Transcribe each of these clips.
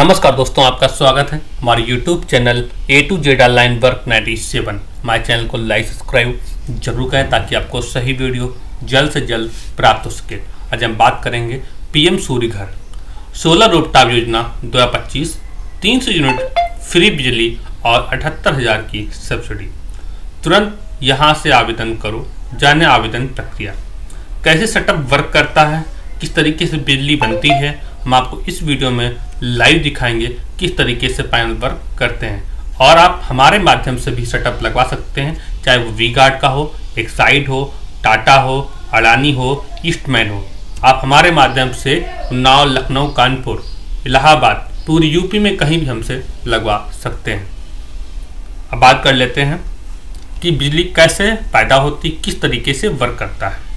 नमस्कार दोस्तों, आपका स्वागत है हमारे YouTube channel A to Z online work 97। हमारे चैनल को लाइक सब्सक्राइब जरूर करें ताकि आपको सही वीडियो जल्द से जल्द प्राप्त हो सके। आज हम बात करेंगे पीएम सूर्य घर सोलर रूफटॉप योजना 2025, 300 यूनिट फ्री बिजली और 78,000 की सब्सिडी। तुरंत यहाँ से आवेदन करो। जाने आवेदन प्रक्रिया, कैसे सेटअप वर्क करता है, किस तरीके से बिजली बनती है, हम आपको इस वीडियो में लाइव दिखाएंगे किस तरीके से पैनल वर्क करते हैं। और आप हमारे माध्यम से भी सेटअप लगवा सकते हैं, चाहे वो वी गार्ड का हो, एक्साइड हो, टाटा हो, अडानी हो, ईस्टमैन हो। आप हमारे माध्यम से उन्नाव, लखनऊ, कानपुर, इलाहाबाद, पूरी यूपी में कहीं भी हमसे लगवा सकते हैं। अब बात कर लेते हैं कि बिजली कैसे पैदा होती, किस तरीके से वर्क करता है।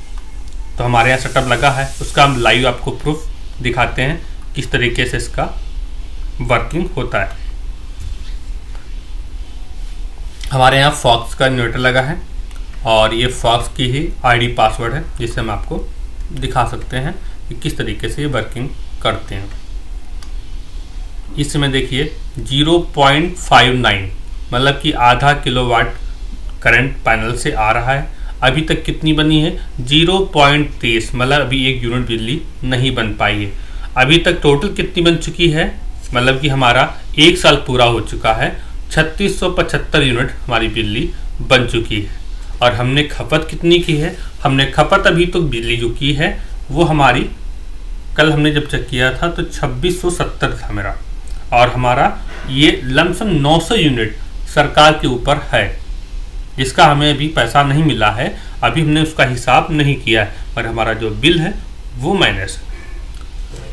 तो हमारे यहाँ सेटअप लगा है, उसका हम लाइव आपको प्रूफ दिखाते हैं किस तरीके से इसका वर्किंग होता है। हमारे यहाँ फॉक्स का इन्वर्टर लगा है और ये फॉक्स की ही आईडी पासवर्ड है, जिससे हम आपको दिखा सकते हैं कि किस तरीके से ये वर्किंग करते हैं। इसमें देखिए 0.59 मतलब कि आधा किलोवाट करंट पैनल से आ रहा है। अभी तक कितनी बनी है? 0.23 मतलब अभी 1 यूनिट बिजली नहीं बन पाई है। अभी तक टोटल कितनी बन चुकी है? मतलब कि हमारा 1 साल पूरा हो चुका है, 3675 यूनिट हमारी बिजली बन चुकी है। और हमने खपत कितनी की है? हमने खपत अभी तो बिजली जो की है वो हमारी, कल हमने जब चेक किया था तो 2670 था मेरा, और हमारा ये लमसम 900 यूनिट सरकार के ऊपर है, जिसका हमें अभी पैसा नहीं मिला है। अभी हमने उसका हिसाब नहीं किया है, और हमारा जो बिल है वो माइनस है।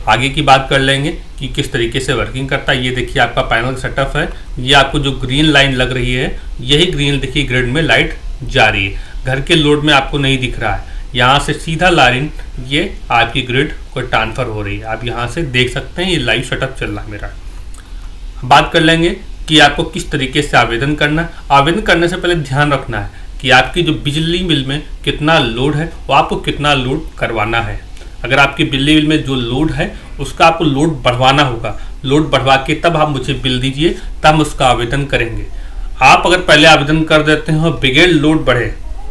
आगे की बात कर लेंगे कि किस तरीके से वर्किंग करता है। ये देखिए आपका पैनल सेटअप है। ये आपको जो ग्रीन लाइन लग रही है, यही ग्रीन देखिए ग्रिड में लाइट जा रही है। घर के लोड में आपको नहीं दिख रहा है। यहाँ से सीधा लाइन ये आपकी ग्रिड को ट्रांसफर हो रही है। आप यहाँ से देख सकते हैं, ये लाइव सेटअप चल रहा है मेरा। बात कर लेंगे कि आपको किस तरीके से आवेदन करना है। आवेदन करने से पहले ध्यान रखना है कि आपकी जो बिजली बिल में कितना लोड है, वो आपको कितना लोड करवाना है। अगर आपकी बिजली बिल में जो लोड है उसका आपको लोड बढ़वाना होगा। लोड बढ़वा के तब आप मुझे बिल दीजिए, तब हम उसका आवेदन करेंगे। आप अगर पहले आवेदन कर देते हैं और बगैर लोड बढ़े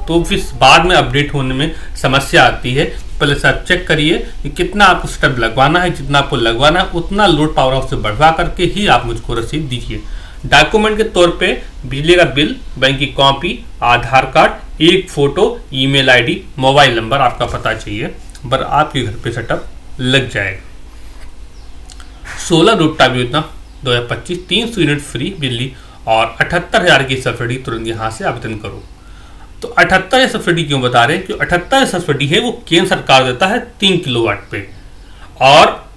तो फिर बाद में अपडेट होने में समस्या आती है। पहले से आप चेक करिए कि कितना आपको स्टेप लगवाना है। जितना आपको लगवाना है उतना लोड पावर हाउस से बढ़वा करके ही आप मुझको रसीद दीजिए। डॉक्यूमेंट के तौर पे बिजली का बिल, बैंक की कॉपी, आधार कार्ड, एक photo, email ID, mobile number, आपका पता चाहिए, पर आपके घर पे सेटअप लग जाएगा। सोलर रूफटॉप योजना 2025, 300 यूनिट फ्री बिजली और 78,000 की सब्सिडी। तुरंत यहाँ से आवेदन करो। तो 78 सब्सिडी क्यों बता रहे हैं? क्योंकि 78 सब्सिडी है वो केंद्र सरकार देता है 3 किलोवाट पे, और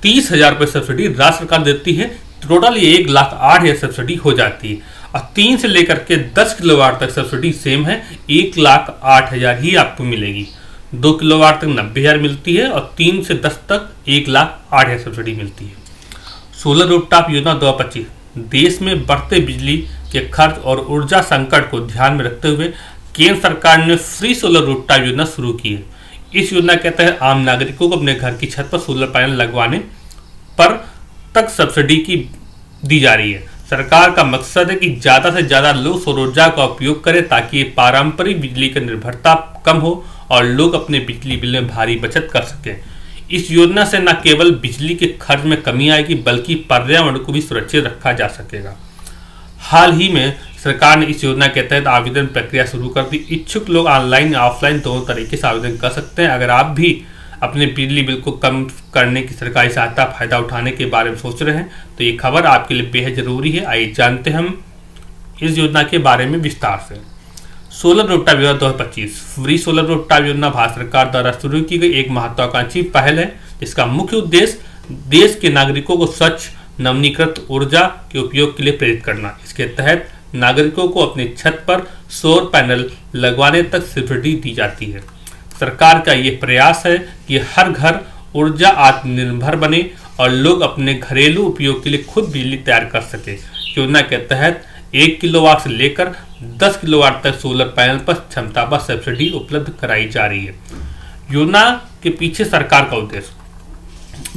30,000 रुपये सब्सिडी राज्य सरकार देती है। टोटल ये 1,08,000 सब्सिडी हो जाती है। और 3 से लेकर के 10 किलोवाट तक सब्सिडी सेम है, 1,08,000 ही आपको मिलेगी। 2 किलोवाट तक 90,000 मिलती है, और 3 से 10 तक 1,08,000 सब्सिडी मिलती है। सोलर रूफटॉप योजना 2025 देश में बढ़ते बिजली के खर्च और ऊर्जा संकट को ध्यान में रखते हुए केंद्र सरकार ने फ्री सोलर रूफटॉप योजना शुरू की है। इस योजना के तहत आम नागरिकों को अपने घर की छत पर सोलर पैनल लगवाने पर तक सब्सिडी की दी जा रही है। सरकार का मकसद है कि ज़्यादा से ज़्यादा लोग सौर ऊर्जा का उपयोग करें ताकि पारंपरिक बिजली की निर्भरता कम हो और लोग अपने बिजली बिल में भारी बचत कर सकें। इस योजना से न केवल बिजली के खर्च में कमी आएगी, बल्कि पर्यावरण को भी सुरक्षित रखा जा सकेगा। हाल ही में सरकार ने इस योजना के तहत आवेदन प्रक्रिया शुरू कर दी। इच्छुक लोग ऑनलाइन ऑफलाइन दोनों तरीके से आवेदन कर सकते हैं। अगर आप भी अपने बिजली बिल को कम करने की सरकारी सहायता फायदा उठाने के बारे में सोच रहे हैं तो ये खबर आपके लिए बेहद जरूरी है। आइए जानते हैं हम इस योजना के बारे में विस्तार से। सोलर रूफटॉप योजना 2025 फ्री सोलर रूफटॉप योजना भारत सरकार द्वारा शुरू की गई एक महत्वाकांक्षी पहल है। इसका मुख्य उद्देश्य देश के नागरिकों को स्वच्छ नवीनीकृत ऊर्जा के उपयोग के लिए प्रेरित करना। इसके तहत नागरिकों को अपनी छत पर सौर पैनल लगवाने तक सब्सिडी दी जाती है। सरकार का ये प्रयास है कि हर घर ऊर्जा आत्मनिर्भर बने और लोग अपने घरेलू उपयोग के लिए खुद बिजली तैयार कर सके। योजना के तहत 1 किलोवाट से लेकर 10 किलोवाट तक सोलर पैनल पर क्षमता पर सब्सिडी उपलब्ध कराई जा रही है। योजना के पीछे सरकार का उद्देश्य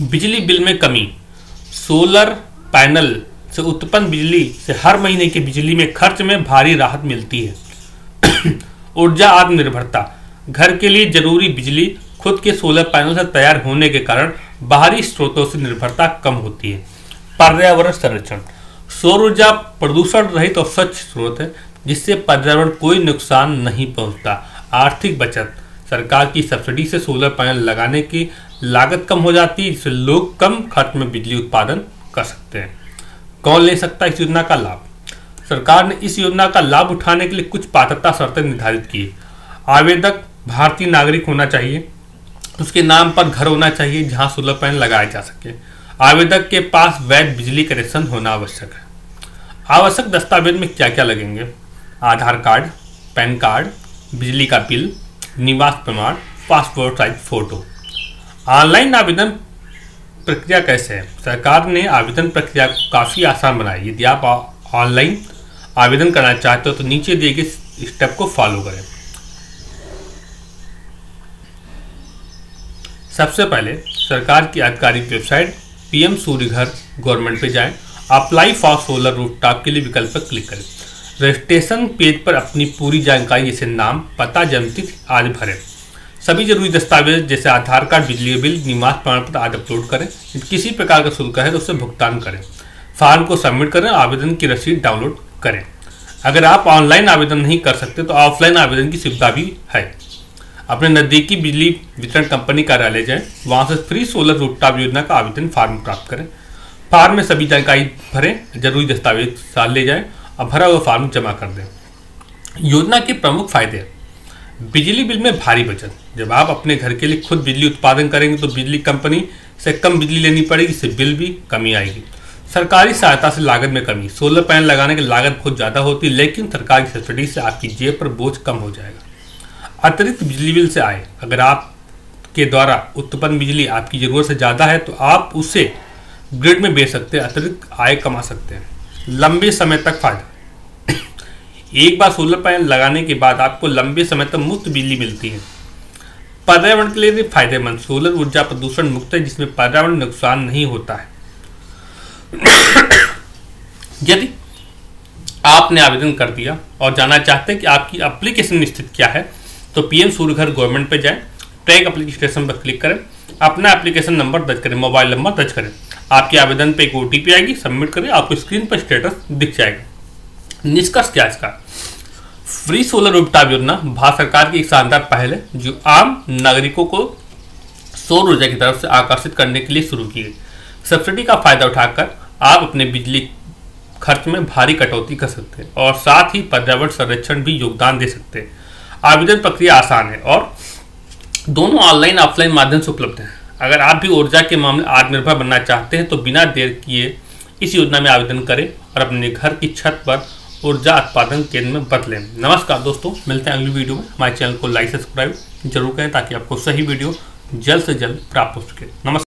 बिजली बिल में कमी, सोलर पैनल से उत्पन्न बिजली से हर महीने की बिजली में खर्च में भारी राहत मिलती है। ऊर्जा आत्मनिर्भरता, घर के लिए जरूरी बिजली खुद के सोलर पैनल से तैयार होने के कारण बाहरी स्रोतों से निर्भरता कम होती है। पर्यावरण संरक्षण, सौर ऊर्जा प्रदूषण रहित और स्वच्छ स्रोत है जिससे पर्यावरण कोई नुकसान नहीं पहुंचता। आर्थिक बचत, सरकार की सब्सिडी से सोलर पैनल लगाने की लागत कम हो जाती है जिससे लोग कम खर्च में बिजली उत्पादन कर सकते हैं। कौन ले सकता है इस योजना का लाभ? सरकार ने इस योजना का लाभ उठाने के लिए कुछ पात्रता शर्तें निर्धारित की। आवेदक भारतीय नागरिक होना चाहिए, उसके नाम पर घर होना चाहिए जहां सोलर पैनल लगाए जा सके। आवेदक के पास वैध बिजली कनेक्शन होना आवश्यक है। आवश्यक दस्तावेज में क्या क्या लगेंगे? आधार कार्ड, पैन कार्ड, बिजली का बिल, निवास प्रमाण, पासपोर्ट साइज फोटो। ऑनलाइन आवेदन प्रक्रिया कैसे है? सरकार ने आवेदन प्रक्रिया को काफ़ी आसान बनाई। यदि आप ऑनलाइन आवेदन करना चाहते हो तो नीचे दिए गए स्टेप को फॉलो करें। सबसे पहले सरकार की आधिकारिक वेबसाइट पीएम सूर्य घर गवर्नमेंट पे जाएं। अप्लाई फॉर सोलर रूफटॉप के लिए विकल्प पर क्लिक करें। रजिस्ट्रेशन पेज पर अपनी पूरी जानकारी जैसे नाम, पता, जन्मतिथि आदि भरें। सभी जरूरी दस्तावेज जैसे आधार कार्ड, बिजली बिल, निवास प्रमाण पत्र आदि अपलोड करें। यदि किसी प्रकार का शुल्क है तो उससे भुगतान करें। फॉर्म को सबमिट करें, आवेदन की रसीद डाउनलोड करें। अगर आप ऑनलाइन आवेदन नहीं कर सकते तो ऑफलाइन आवेदन की सुविधा भी है। अपने नज़दीकी बिजली वितरण कंपनी कार्यालय जाएं, वहां से फ्री सोलर रूफटॉप योजना का आवेदन फॉर्म प्राप्त करें। फॉर्म में सभी जानकारी भरें, जरूरी दस्तावेज साथ ले जाएं और भरा हुआ फॉर्म जमा कर दें। योजना के प्रमुख फायदे: बिजली बिल में भारी बचत। जब आप अपने घर के लिए खुद बिजली उत्पादन करेंगे तो बिजली कंपनी से कम बिजली लेनी पड़ेगी, इससे बिल भी कमी आएगी। सरकारी सहायता से लागत में कमी। सोलर पैनल लगाने की लागत बहुत ज़्यादा होती है, लेकिन सरकार की सब्सिडी से आपकी जेब पर बोझ कम हो जाएगा। अतिरिक्त बिजली बिल से आय, अगर आपके द्वारा उत्पन्न बिजली आपकी ज़रूरत से ज़्यादा है तो आप उसे ग्रिड में बेच सकते हैं, अतिरिक्त आय कमा सकते हैं। लंबे समय तक फायदा, एक बार सोलर पैनल लगाने के बाद आपको लंबे समय तक मुफ्त बिजली मिलती है। पर्यावरण के लिए भी फायदेमंद, सोलर ऊर्जा प्रदूषण मुक्त है जिसमें पर्यावरण नुकसान नहीं होता है। यदि आपने आवेदन कर दिया और जानना चाहते हैं कि आपकी एप्लीकेशन स्थिति क्या है तो पीएम सूर्य घर गवर्नमेंट पे जाएं, ट्रैक एप्लीकेशन पर क्लिक करें, अपना एप्लीकेशन नंबर दर्ज करें, मोबाइल नंबर दर्ज करें। आपके आवेदन पे एक ओटीपी आएगी, सबमिट करें, आपको स्क्रीन पर स्टेटस दिख जाएगा। निष्कर्ष क्या इसका? फ्री सोलर रूफटॉप योजना भारत सरकार की एक शानदार पहल है जो आम नागरिकों को सौर ऊर्जा की तरफ से आकर्षित करने के लिए शुरू की गई। सब्सिडी का फायदा उठाकर आप अपने बिजली खर्च में भारी कटौती कर सकते हैं और साथ ही पर्यावरण संरक्षण भी योगदान दे सकते हैं। आवेदन प्रक्रिया आसान है और दोनों ऑनलाइन ऑफलाइन माध्यम से उपलब्ध है। अगर आप भी ऊर्जा के मामले आत्मनिर्भर बनना चाहते हैं तो बिना देर किए इस योजना में आवेदन करें और अपने घर की छत पर ऊर्जा उत्पादन केंद्र में बदलें। नमस्कार दोस्तों, मिलते हैं अगली वीडियो में। हमारे चैनल को लाइक सब्सक्राइब जरूर करें ताकि आपको सही वीडियो जल्द से जल्द प्राप्त हो सके। नमस्कार।